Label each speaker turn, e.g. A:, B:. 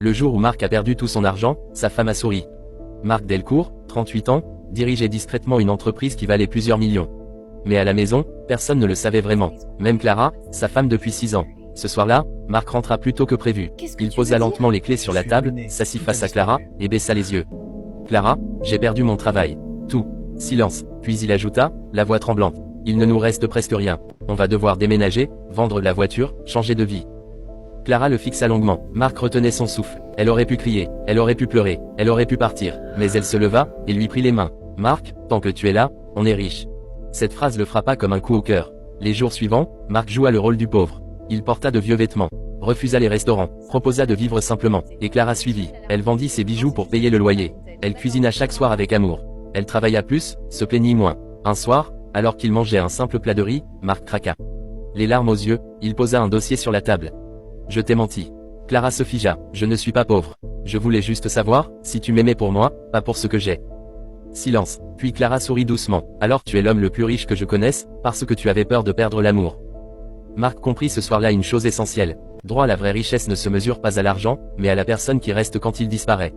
A: Le jour où Marc a perdu tout son argent, sa femme a souri. Marc Delcourt, 38 ans, dirigeait discrètement une entreprise qui valait plusieurs millions. Mais à la maison, personne ne le savait vraiment. Même Clara, sa femme depuis 6 ans. Ce soir-là, Marc rentra plus tôt que prévu. Il posa lentement les clés sur la table, s'assit face à Clara, et baissa les yeux. Clara, j'ai perdu mon travail. Tout. Silence. Puis il ajouta, la voix tremblante. Il ne nous reste presque rien. On va devoir déménager, vendre la voiture, changer de vie. Clara le fixa longuement. Marc retenait son souffle. Elle aurait pu crier, elle aurait pu pleurer, elle aurait pu partir. Mais elle se leva, et lui prit les mains. Marc, tant que tu es là, on est riche. Cette phrase le frappa comme un coup au cœur. Les jours suivants, Marc joua le rôle du pauvre. Il porta de vieux vêtements, refusa les restaurants, proposa de vivre simplement, et Clara suivit. Elle vendit ses bijoux pour payer le loyer. Elle cuisina chaque soir avec amour. Elle travailla plus, se plaignit moins. Un soir, alors qu'il mangeait un simple plat de riz, Marc craqua. Les larmes aux yeux, il posa un dossier sur la table. Je t'ai menti. Clara se figea. Je ne suis pas pauvre. Je voulais juste savoir, si tu m'aimais pour moi, pas pour ce que j'ai. Silence. Puis Clara sourit doucement. Alors tu es l'homme le plus riche que je connaisse, parce que tu avais peur de perdre l'amour. Marc comprit ce soir-là une chose essentielle. Droit, la vraie richesse ne se mesure pas à l'argent, mais à la personne qui reste quand il disparaît.